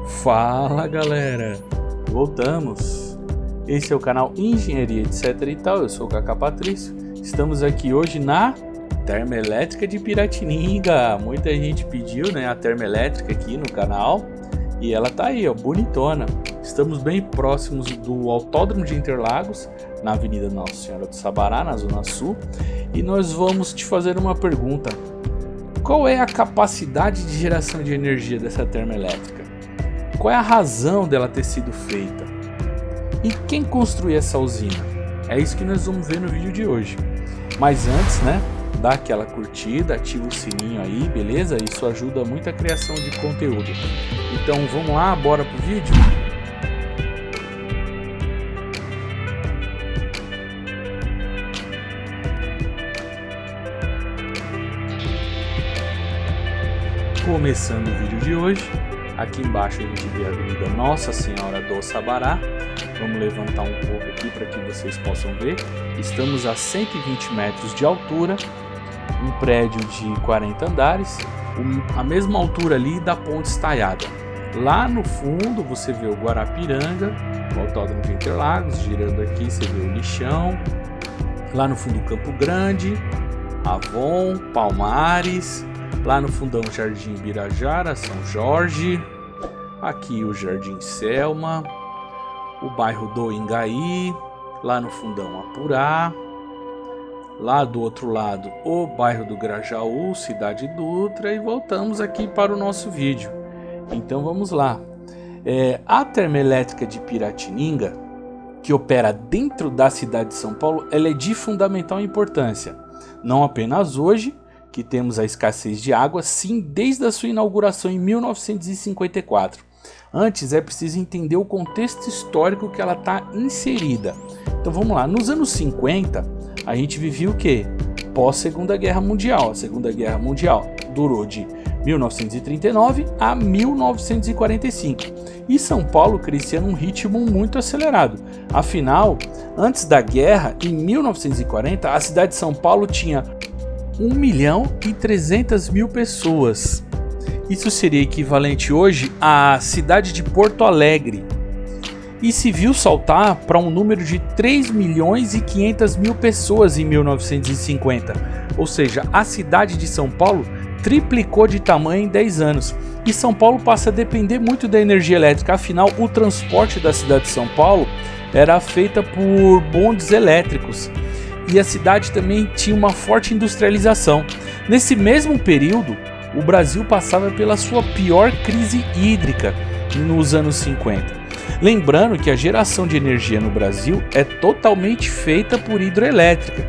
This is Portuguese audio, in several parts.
Fala galera, voltamos. Esse é o canal Engenharia etc e tal. Eu sou o Kaká Patrício. Estamos aqui hoje na Termoelétrica de Piratininga. Muita gente pediu, né, a termoelétrica aqui no canal e ela tá aí, ó, bonitona. Estamos bem próximos do Autódromo de Interlagos, na Avenida Nossa Senhora do Sabará, na Zona Sul, e nós vamos te fazer uma pergunta. Qual é a capacidade de geração de energia dessa termoelétrica? Qual é a razão dela ter sido feita? E quem construiu essa usina? É isso que nós vamos ver no vídeo de hoje. Mas antes, né, dá aquela curtida, ativa o sininho aí, beleza? Isso ajuda muito a criação de conteúdo. Então vamos lá, bora pro vídeo? Começando o vídeo de hoje, aqui embaixo a gente vê a Avenida Nossa Senhora do Sabará. Vamos levantar um pouco aqui para que vocês possam ver. Estamos a 120 metros de altura, um prédio de 40 andares, a mesma altura ali da Ponte Estaiada. Lá no fundo você vê o Guarapiranga, o Autódromo de Interlagos, girando aqui você vê o Lixão. Lá no fundo Campo Grande, Avon, Palmares. Lá no fundão Jardim Birajara, São Jorge, aqui o Jardim Selma, o bairro do Ingaí, lá no fundão Apurá, lá do outro lado o bairro do Grajaú, Cidade Dutra, e voltamos aqui para o nosso vídeo. Então vamos lá. A termoelétrica de Piratininga, que opera dentro da cidade de São Paulo, ela é de fundamental importância, não apenas hoje, que temos a escassez de água, sim, desde a sua inauguração em 1954. Antes é preciso entender o contexto histórico que ela está inserida. Então vamos lá, nos anos 50 a gente vivia o que? Pós Segunda Guerra Mundial. A Segunda Guerra Mundial durou de 1939 a 1945 e São Paulo crescia num ritmo muito acelerado. Afinal, antes da guerra, em 1940, a cidade de São Paulo tinha 1.300.000 pessoas. Isso seria equivalente hoje à cidade de Porto Alegre. E se viu saltar para um número de 3.500.000 pessoas em 1950. Ou seja, a cidade de São Paulo triplicou de tamanho em 10 anos. E São Paulo passa a depender muito da energia elétrica. Afinal, o transporte da cidade de São Paulo era feita por bondes elétricos. E a cidade também tinha uma forte industrialização. Nesse mesmo período, o Brasil passava pela sua pior crise hídrica nos anos 50. Lembrando que a geração de energia no Brasil é totalmente feita por hidroelétrica.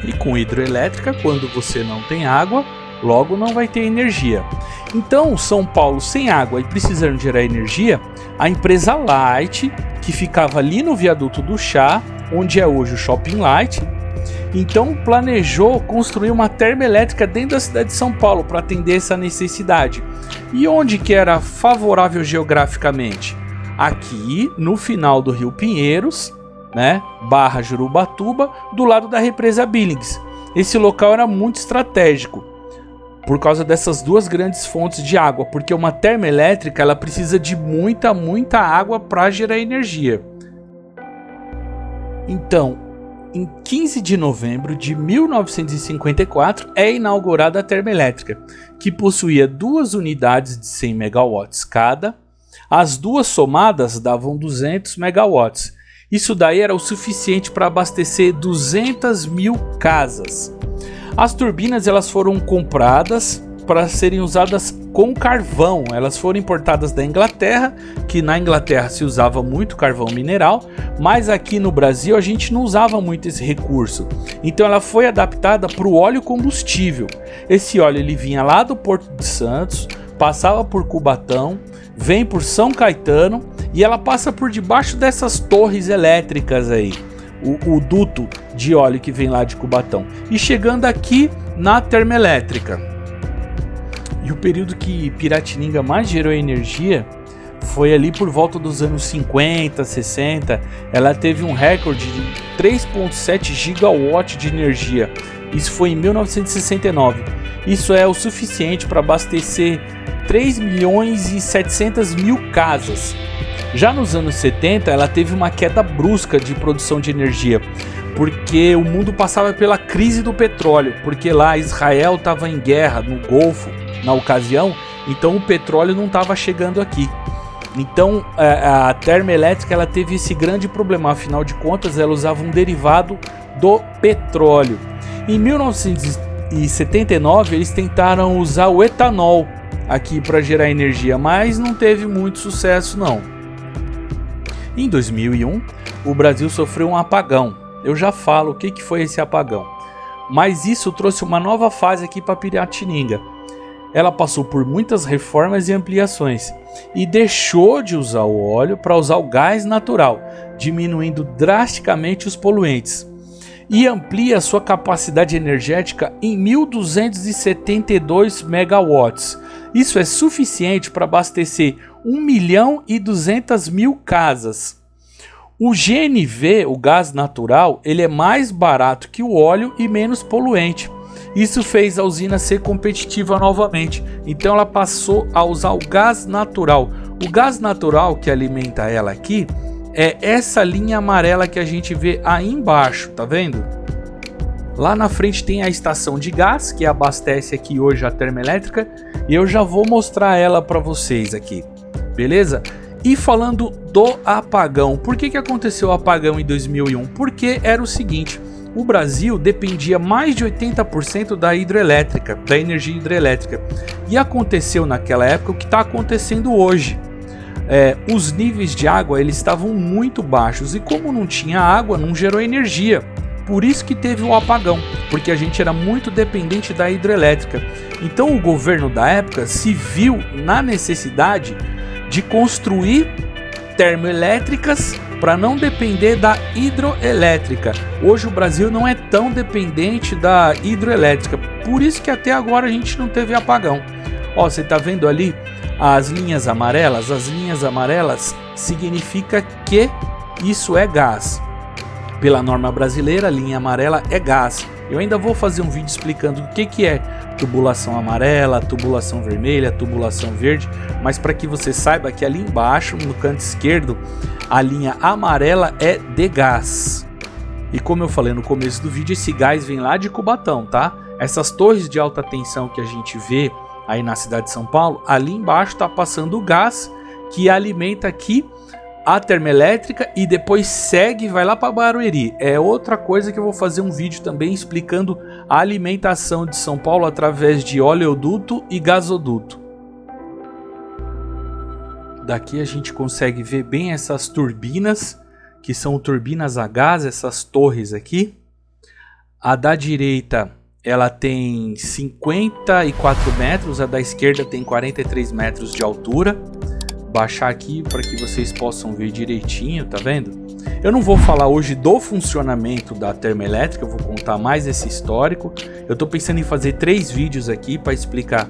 E com hidroelétrica, quando você não tem água, logo não vai ter energia. Então, São Paulo sem água e precisando gerar energia, a empresa Light, que ficava ali no viaduto do Chá, onde é hoje o Shopping Light, então planejou construir uma termoelétrica dentro da cidade de São Paulo para atender essa necessidade. E onde que era favorável geograficamente? Aqui no final do Rio Pinheiros, né, Barra Jurubatuba, do lado da represa Billings. Esse local era muito estratégico por causa dessas duas grandes fontes de água, porque uma termoelétrica ela precisa de muita água para gerar energia. Então, em 15 de novembro de 1954 é inaugurada a termoelétrica, que possuía duas unidades de 100 megawatts cada. As duas somadas davam 200 megawatts. Isso daí era o suficiente para abastecer 200.000 casas. As turbinas elas foram compradas para serem usadas com carvão. Elas foram importadas da Inglaterra, que na Inglaterra se usava muito carvão mineral, mas aqui no Brasil a gente não usava muito esse recurso. Então ela foi adaptada para o óleo combustível. Esse óleo ele vinha lá do Porto de Santos, passava por Cubatão, vem por São Caetano e ela passa por debaixo dessas torres elétricas aí. O duto de óleo que vem lá de Cubatão. E chegando aqui na termoelétrica. E o período que Piratininga mais gerou energia foi ali por volta dos anos 50, 60. Ela teve um recorde de 3,7 gigawatt de energia. Isso foi em 1969. Isso é o suficiente para abastecer 3 milhões e 700 mil casas. Já nos anos 70, ela teve uma queda brusca de produção de energia, porque o mundo passava pela crise do petróleo, porque lá Israel estava em guerra no Golfo na ocasião, então o petróleo não estava chegando aqui. Então a termoelétrica ela teve esse grande problema, afinal de contas ela usava um derivado do petróleo. Em 1979 eles tentaram usar o etanol aqui para gerar energia, mas não teve muito sucesso não. Em 2001 o Brasil sofreu um apagão. Eu já falo o que foi esse apagão, mas isso trouxe uma nova fase aqui para Piratininga. Ela passou por muitas reformas e ampliações e deixou de usar o óleo para usar o gás natural, diminuindo drasticamente os poluentes. E amplia sua capacidade energética em 1.272 megawatts. Isso é suficiente para abastecer 1.200.000 casas. O GNV, o gás natural, ele é mais barato que o óleo e menos poluente. Isso fez a usina ser competitiva novamente, então ela passou a usar o gás natural. O gás natural que alimenta ela aqui é essa linha amarela que a gente vê aí embaixo, tá vendo? Lá na frente tem a estação de gás que abastece aqui hoje a termoelétrica e eu já vou mostrar ela para vocês aqui, beleza? E falando do apagão, por que aconteceu o apagão em 2001? Porque era o seguinte: o Brasil dependia mais de 80% da hidrelétrica, da energia hidrelétrica. E aconteceu naquela época o que está acontecendo hoje. Os níveis de água eles estavam muito baixos e como não tinha água, não gerou energia. Por isso que teve o apagão, porque a gente era muito dependente da hidrelétrica. Então o governo da época se viu na necessidade de construir termoelétricas para não depender da hidroelétrica. Hoje o Brasil não é tão dependente da hidroelétrica, por isso que até agora a gente não teve apagão. Ó, você tá vendo ali as linhas amarelas? As linhas amarelas significa que isso é gás. Pela norma brasileira, a linha amarela é gás. Eu ainda vou fazer um vídeo explicando o que é tubulação amarela, tubulação vermelha, tubulação verde, mas para que você saiba que ali embaixo, no canto esquerdo, a linha amarela é de gás. E como eu falei no começo do vídeo, esse gás vem lá de Cubatão, tá? Essas torres de alta tensão que a gente vê aí na cidade de São Paulo, ali embaixo está passando o gás que alimenta aqui a termoelétrica e depois segue e vai lá para Barueri. É outra coisa que eu vou fazer um vídeo também explicando a alimentação de São Paulo através de oleoduto e gasoduto. Daqui a gente consegue ver bem essas turbinas, que são turbinas a gás, essas torres aqui. A da direita ela tem 54 metros, a da esquerda tem 43 metros de altura. Baixar aqui para que vocês possam ver direitinho, tá vendo? Eu não vou falar hoje do funcionamento da termoelétrica, eu vou contar mais esse histórico. Eu tô pensando em fazer 3 vídeos aqui para explicar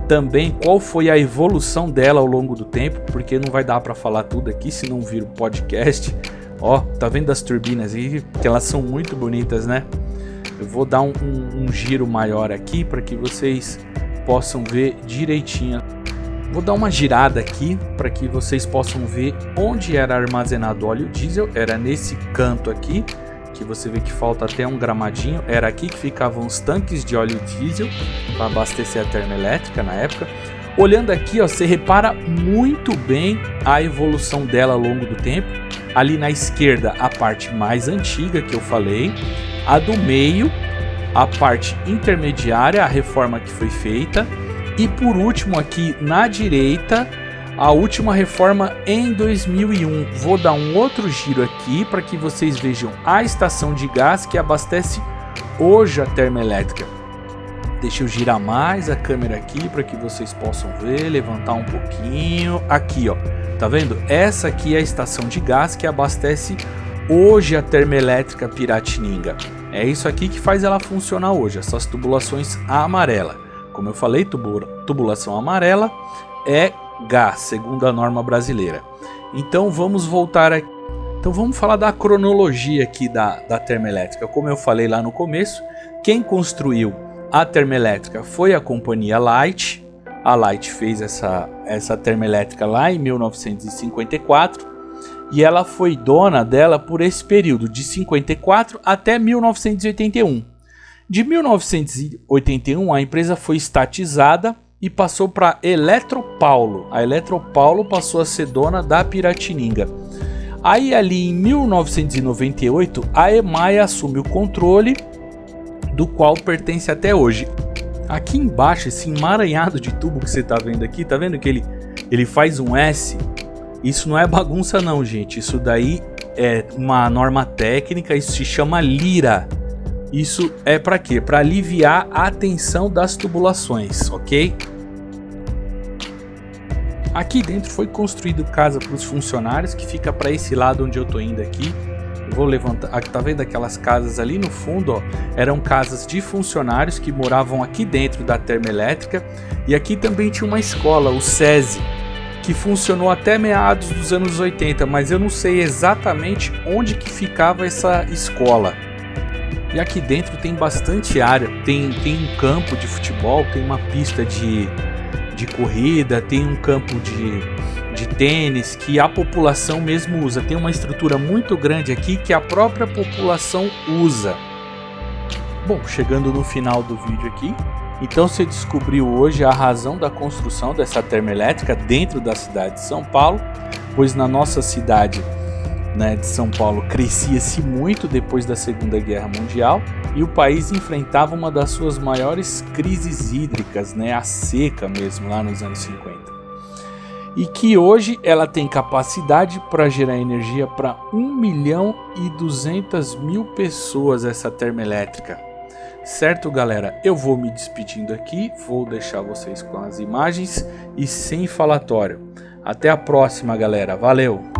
também qual foi a evolução dela ao longo do tempo, porque não vai dar para falar tudo aqui, se não vir o podcast. Ó, tá vendo as turbinas aí? Que elas são muito bonitas, né? Eu vou dar um giro maior aqui para que vocês possam ver direitinho. Vou dar uma girada aqui para que vocês possam ver onde era armazenado óleo diesel. Era nesse canto aqui, que você vê que falta até um gramadinho. Era aqui que ficavam os tanques de óleo diesel para abastecer a termoelétrica na época. Olhando aqui, ó, você repara muito bem a evolução dela ao longo do tempo. Ali na esquerda, a parte mais antiga que eu falei. A do meio, a parte intermediária, a reforma que foi feita. E por último aqui na direita, a última reforma em 2001. Vou dar um outro giro aqui para que vocês vejam a estação de gás que abastece hoje a termoelétrica. Deixa eu girar mais a câmera aqui para que vocês possam ver, levantar um pouquinho. Aqui, ó, tá vendo? Essa aqui é a estação de gás que abastece hoje a termoelétrica Piratininga. É isso aqui que faz ela funcionar hoje, essas tubulações amarelas. Como eu falei, tubulação amarela é gás, segundo a norma brasileira. Então vamos voltar aqui. Então vamos falar da cronologia aqui da termoelétrica. Como eu falei lá no começo, quem construiu a termoelétrica foi a Companhia Light, A Light fez essa termoelétrica lá em 1954 e ela foi dona dela por esse período de 54 até 1981. De 1981 a empresa foi estatizada e passou para Eletropaulo. A Eletropaulo passou a ser dona da Piratininga. Aí ali em 1998 a EMAI assume o controle, do qual pertence até hoje. Aqui embaixo, esse emaranhado de tubo que você tá vendo aqui, tá vendo que ele faz um S? Isso não é bagunça não, gente. Isso daí é uma norma técnica, isso se chama lira. Isso é para quê? Para aliviar a tensão das tubulações, ok? Aqui dentro foi construído casa para os funcionários, que fica para esse lado onde eu tô indo aqui. Eu vou levantar, tá vendo aquelas casas ali no fundo, ó? Eram casas de funcionários que moravam aqui dentro da termoelétrica. E aqui também tinha uma escola, o SESI, que funcionou até meados dos anos 80, mas eu não sei exatamente onde que ficava essa escola. E aqui dentro tem bastante área, tem um campo de futebol, tem uma pista de corrida, tem um campo de tênis que a população mesmo usa. Tem uma estrutura muito grande aqui que a própria população usa. Bom, chegando no final do vídeo aqui, então você descobriu hoje a razão da construção dessa termoelétrica dentro da cidade de São Paulo, pois na nossa cidade, né, de São Paulo, crescia-se muito depois da Segunda Guerra Mundial e o país enfrentava uma das suas maiores crises hídricas, né, a seca mesmo, lá nos anos 50. E que hoje ela tem capacidade para gerar energia para 1.200.000 pessoas, essa termoelétrica. Certo, galera? Eu vou me despedindo aqui, vou deixar vocês com as imagens e sem falatório. Até a próxima, galera. Valeu!